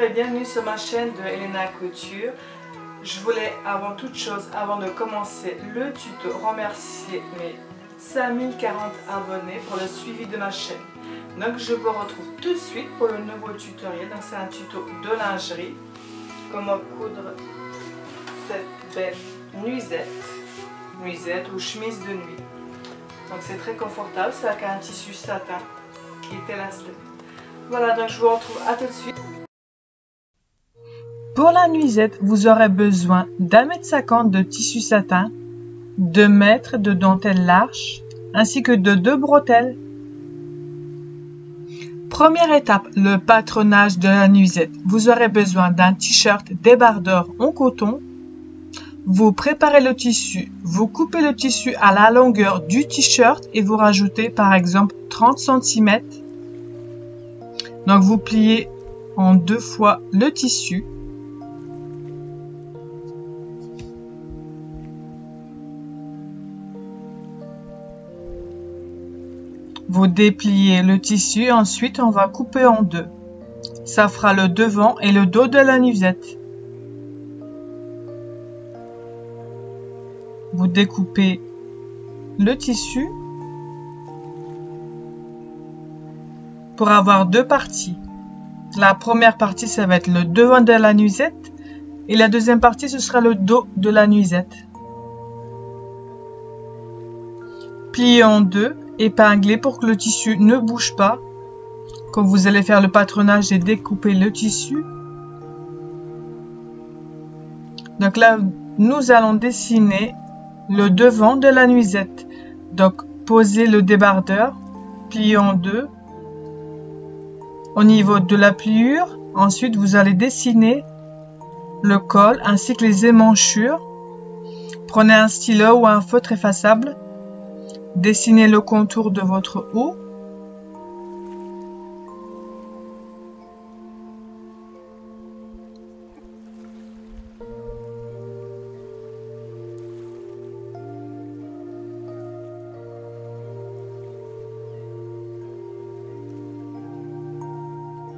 et bienvenue sur ma chaîne de Elena Couture. Je voulais avant toute chose, avant de commencer le tuto, remercier mes 5040 abonnés pour le suivi de ma chaîne. Donc je vous retrouve tout de suite pour le nouveau tutoriel. Donc c'est un tuto de lingerie. Comment coudre cette belle nuisette ou chemise de nuit. Donc c'est très confortable, c'est avec un tissu satin qui est élastique. Voilà, donc je vous retrouve à tout de suite. Pour la nuisette, vous aurez besoin d'1,50 m de tissu satin, 2 mètres de dentelle large, ainsi que de 2 bretelles. Première étape, le patronage de la nuisette. Vous aurez besoin d'un t-shirt débardeur en coton. Vous préparez le tissu, vous coupez le tissu à la longueur du t-shirt et vous rajoutez par exemple 30 cm. Donc vous pliez en 2 fois le tissu. Vous dépliez le tissu, ensuite on va couper en 2. Ça fera le devant et le dos de la nuisette. Vous découpez le tissu pour avoir 2 parties. La première partie, ça va être le devant de la nuisette et la deuxième partie, ce sera le dos de la nuisette. Pliez en 2, épinglez pour que le tissu ne bouge pas. Quand vous allez faire le patronage et découper le tissu. Donc là, nous allons dessiner le devant de la nuisette. Donc, posez le débardeur, pliez en 2. Au niveau de la pliure, ensuite vous allez dessiner le col ainsi que les émanchures. Prenez un stylo ou un feutre effaçable. Dessinez le contour de votre haut.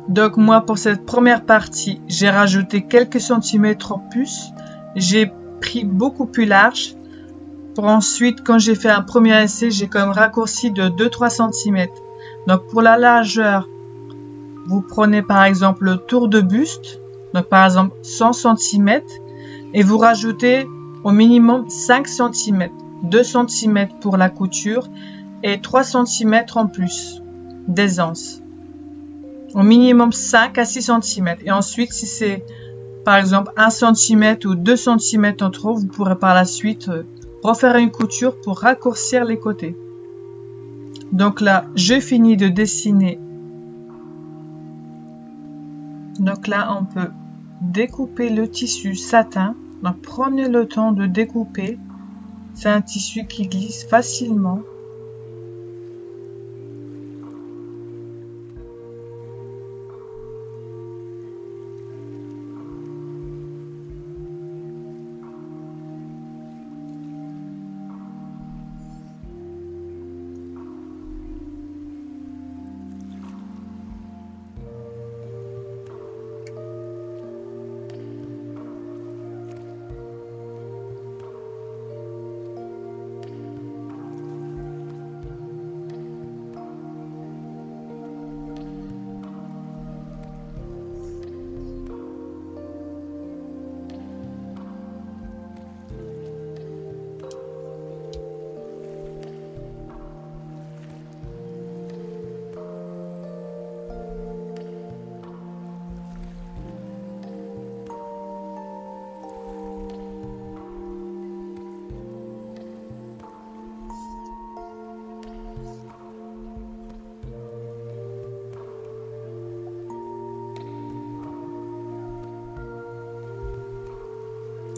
Donc moi pour cette première partie, j'ai rajouté quelques centimètres en plus. J'ai pris beaucoup plus large. Pour ensuite, quand j'ai fait un premier essai, j'ai quand même raccourci de 2-3 cm. Donc pour la largeur, vous prenez par exemple le tour de buste, donc par exemple 100 cm, et vous rajoutez au minimum 5 cm, 2 cm pour la couture et 3 cm en plus d'aisance. Au minimum 5 à 6 cm. Et ensuite, si c'est par exemple 1 cm ou 2 cm en trop, vous pourrez par la suite refaire une couture pour raccourcir les côtés. Donc là, je finis de dessiner. Donc là, on peut découper le tissu satin. Donc prenez le temps de découper. C'est un tissu qui glisse facilement.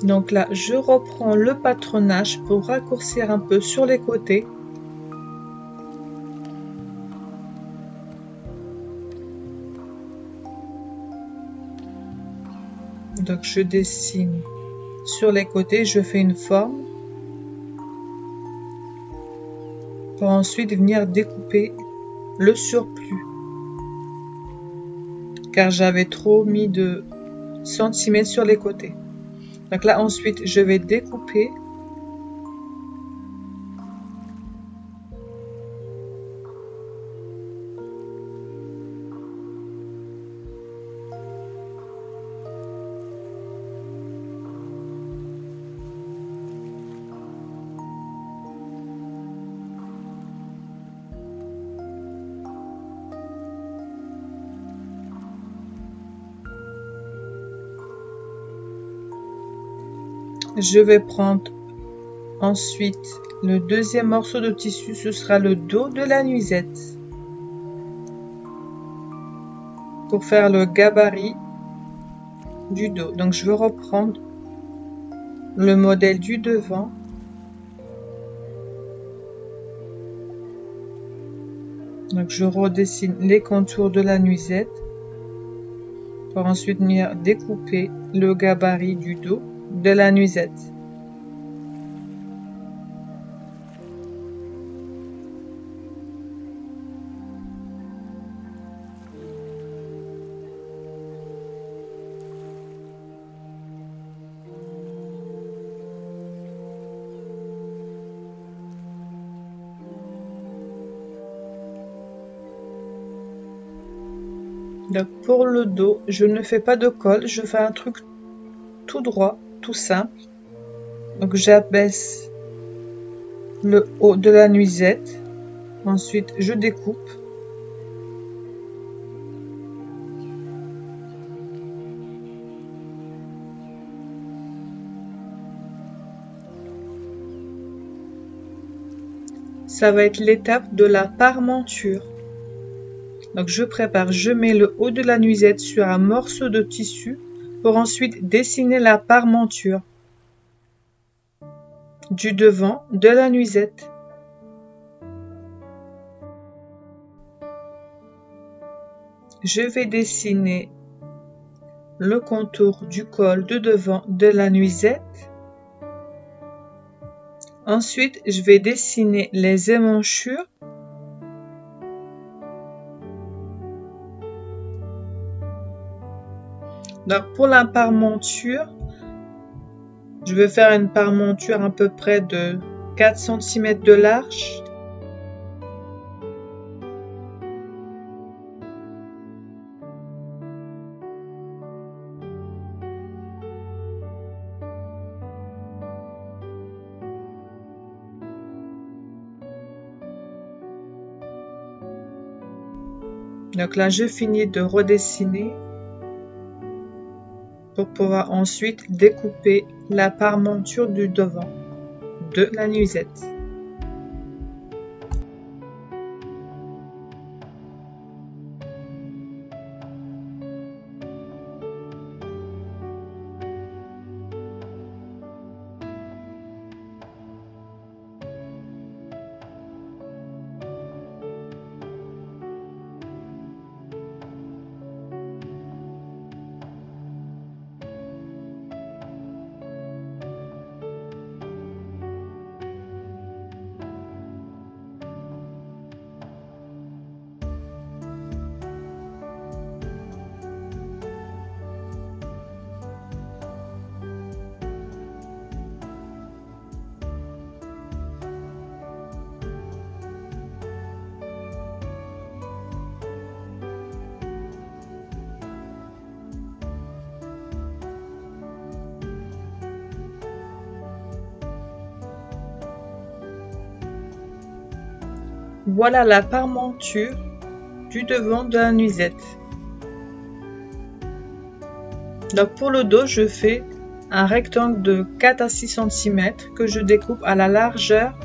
Donc là, je reprends le patronage pour raccourcir un peu sur les côtés. Donc je dessine sur les côtés, je fais une forme pour ensuite venir découper le surplus. car j'avais trop mis de centimètres sur les côtés. Donc là ensuite je vais découper. Je vais prendre ensuite le deuxième morceau de tissu, ce sera le dos de la nuisette. Pour faire le gabarit du dos. Donc je vais reprendre le modèle du devant. Donc je redessine les contours de la nuisette pour ensuite venir découper le gabarit du dos de la nuisette. Donc pour le dos, je ne fais pas de col, je fais un truc tout droit, tout simple. Donc j'abaisse le haut de la nuisette, ensuite je découpe. Ça va être l'étape de la parmenture. Donc je prépare, je mets le haut de la nuisette sur un morceau de tissu pour ensuite dessiner la parmenture du devant de la nuisette. Je vais dessiner le contour du col de devant de la nuisette. Ensuite, je vais dessiner les émanchures. Donc pour la parmenture, je vais faire une parmenture à peu près de 4 cm de large. Donc là, je finis de redessiner pour pouvoir ensuite découper la parmenture du devant de la nuisette. Voilà la parmenture du devant de la nuisette. Donc pour le dos, je fais un rectangle de 4 à 6 cm que je découpe à la largeur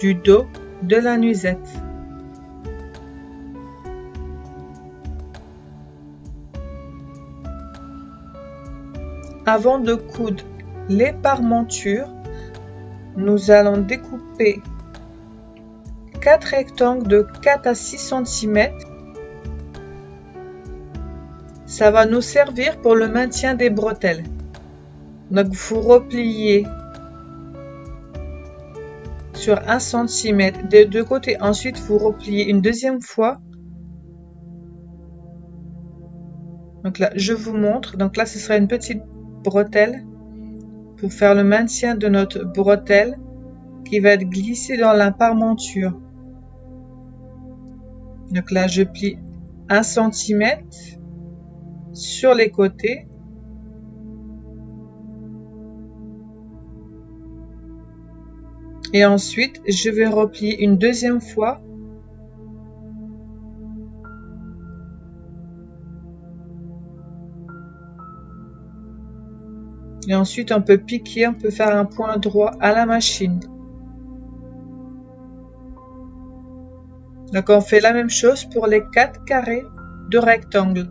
du dos de la nuisette. Avant de coudre les parmentures, nous allons découper 4 rectangles de 4 à 6 cm. Ça va nous servir pour le maintien des bretelles. Donc vous repliez sur 1 cm des deux côtés. Ensuite, vous repliez une deuxième fois. Donc là, je vous montre. Donc là, ce sera une petite bretelle pour faire le maintien de notre bretelle qui va être glissée dans la parmenture. Donc là, je plie 1 cm sur les côtés. Et ensuite, je vais replier une deuxième fois. Et ensuite, on peut piquer, on peut faire un point droit à la machine. Donc, on fait la même chose pour les 4 carrés de rectangle.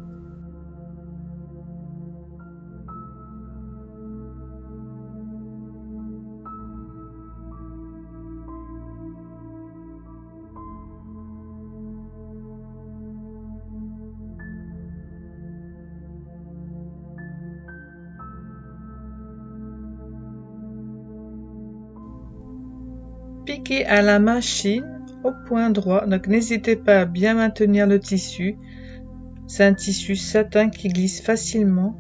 Piquer à la machine au point droit. Donc n'hésitez pas à bien maintenir le tissu. C'est un tissu satin qui glisse facilement.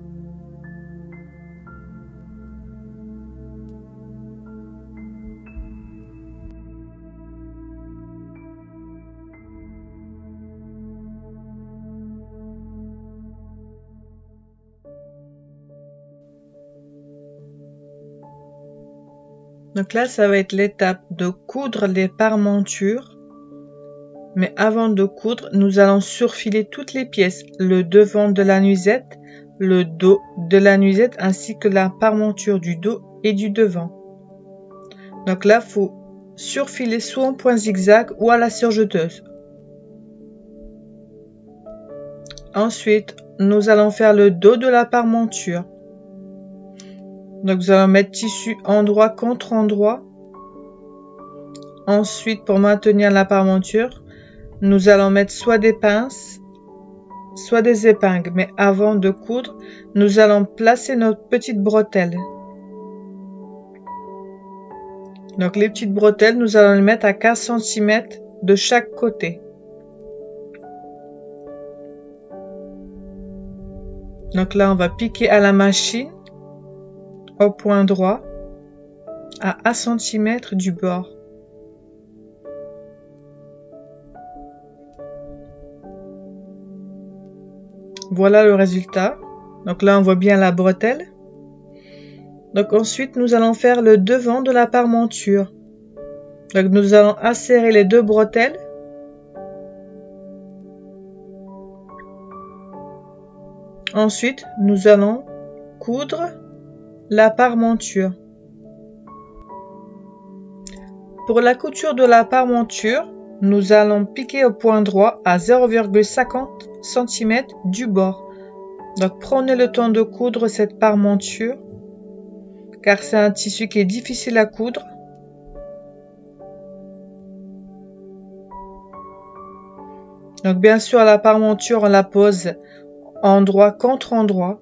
Donc là, ça va être l'étape de coudre les parmentures. Mais avant de coudre, nous allons surfiler toutes les pièces. Le devant de la nuisette, le dos de la nuisette ainsi que la parmenture du dos et du devant. Donc là, il faut surfiler soit en point zigzag ou à la surjeteuse. Ensuite, nous allons faire le dos de la parmenture. Donc nous allons mettre tissu endroit contre endroit. Ensuite, pour maintenir la parmenture, nous allons mettre soit des pinces, soit des épingles. Mais avant de coudre, nous allons placer notre petite bretelle. Donc les petites bretelles, nous allons les mettre à 15 cm de chaque côté. Donc là, on va piquer à la machine au point droit à 1 cm du bord. Voilà le résultat. Donc là, on voit bien la bretelle. Donc ensuite, nous allons faire le devant de la parmenture. Donc nous allons insérer les 2 bretelles. Ensuite, nous allons coudre la parmenture. Pour la couture de la parmenture, nous allons piquer au point droit à 0,50 cm du bord. Donc prenez le temps de coudre cette parmenture car c'est un tissu qui est difficile à coudre. Donc bien sûr la parmenture on la pose endroit contre endroit.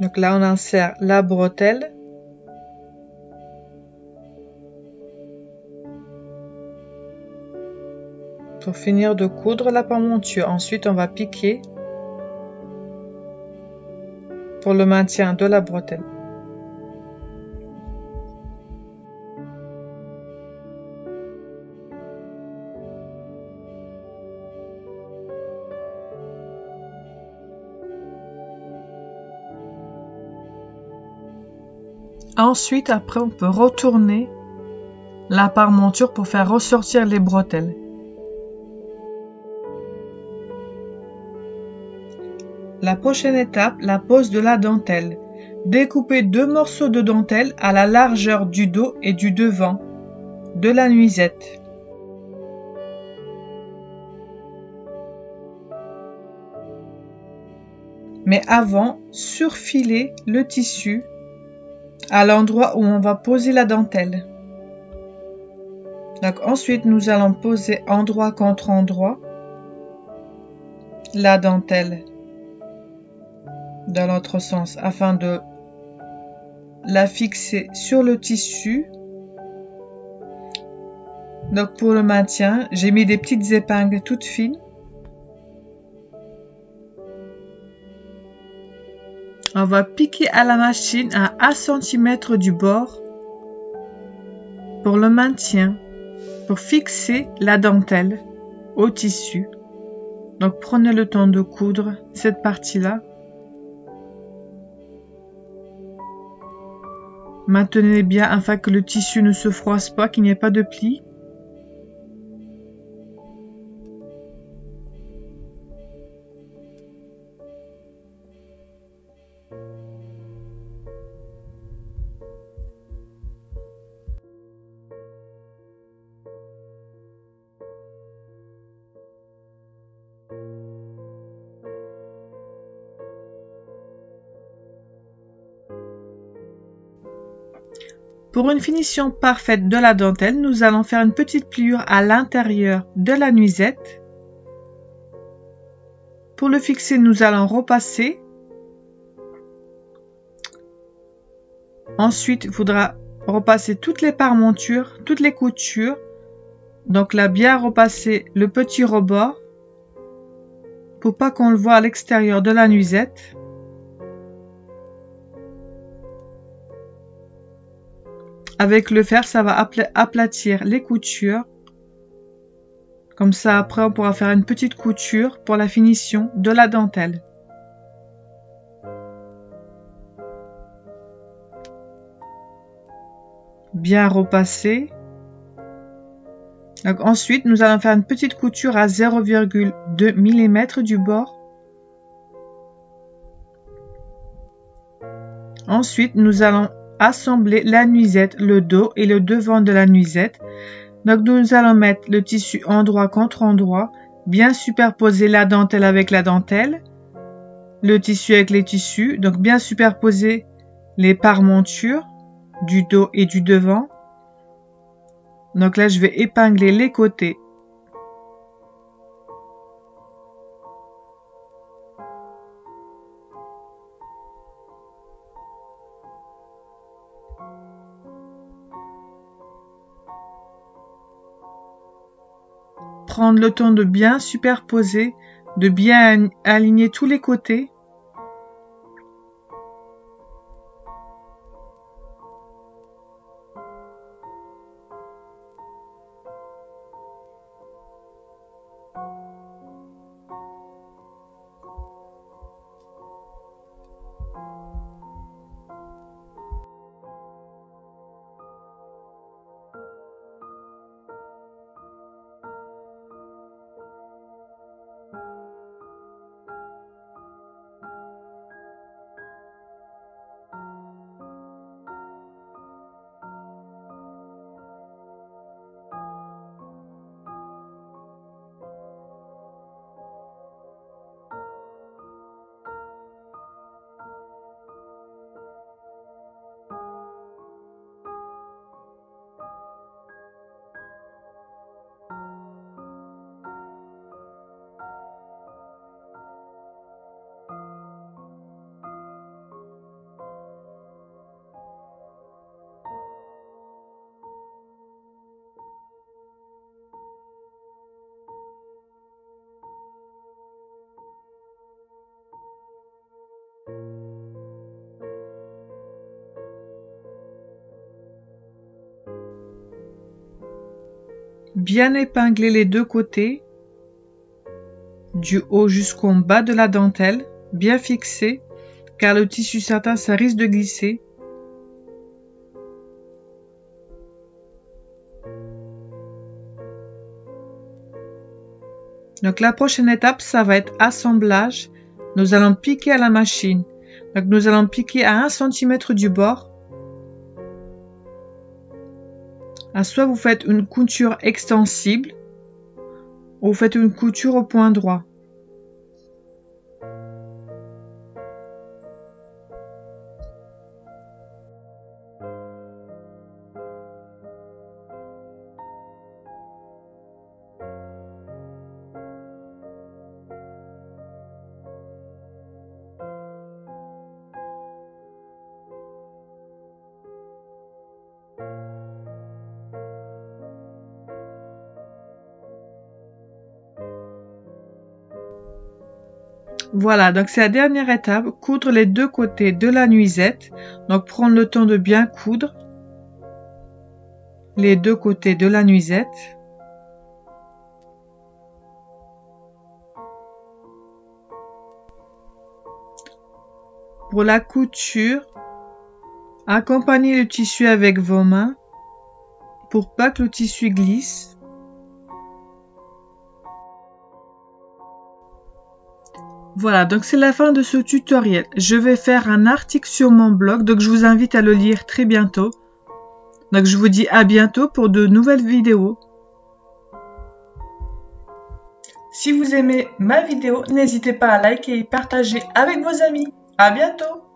Donc là, on insère la bretelle. Pour finir de coudre la parmenture. Ensuite, on va piquer pour le maintien de la bretelle. Ensuite, après, on peut retourner la parmenture pour faire ressortir les bretelles. La prochaine étape, la pose de la dentelle. Découpez 2 morceaux de dentelle à la largeur du dos et du devant de la nuisette. Mais avant, surfilez le tissu à l'endroit où on va poser la dentelle. Donc ensuite, nous allons poser endroit contre endroit la dentelle dans l'autre sens afin de la fixer sur le tissu. Donc pour le maintien, j'ai mis des petites épingles toutes fines. On va piquer à la machine à 1 cm du bord pour le maintien, pour fixer la dentelle au tissu. Donc prenez le temps de coudre cette partie-là. Maintenez bien afin que le tissu ne se froisse pas, qu'il n'y ait pas de plis. Pour une finition parfaite de la dentelle, nous allons faire une petite pliure à l'intérieur de la nuisette. Pour le fixer, nous allons repasser. Ensuite, il faudra repasser toutes les parmentures, toutes les coutures. Donc là, bien repasser le petit rebord pour pas qu'on le voit à l'extérieur de la nuisette. Avec le fer, ça va aplatir les coutures. Comme ça, après, on pourra faire une petite couture pour la finition de la dentelle. Bien repasser. Donc, ensuite, nous allons faire une petite couture à 0,2 mm du bord. Ensuite, nous allons assembler la nuisette, le dos et le devant de la nuisette. Donc nous allons mettre le tissu endroit contre endroit, bien superposer la dentelle avec la dentelle, le tissu avec les tissus, donc bien superposer les parmentures du dos et du devant. Donc là, je vais épingler les côtés. Prendre le temps de bien superposer, de bien aligner tous les côtés. Bien épingler les deux côtés, du haut jusqu'au bas de la dentelle, bien fixé, car le tissu satin, ça risque de glisser. Donc la prochaine étape, ça va être assemblage. Nous allons piquer à la machine. Donc nous allons piquer à 1 cm du bord. Soit vous faites une couture extensible, ou vous faites une couture au point droit. Voilà, donc c'est la dernière étape, coudre les deux côtés de la nuisette. Donc prendre le temps de bien coudre les deux côtés de la nuisette. Pour la couture, accompagnez le tissu avec vos mains pour pas que le tissu glisse. Voilà, donc c'est la fin de ce tutoriel. Je vais faire un article sur mon blog, donc je vous invite à le lire très bientôt. Donc je vous dis à bientôt pour de nouvelles vidéos. Si vous aimez ma vidéo, n'hésitez pas à liker et partager avec vos amis. À bientôt!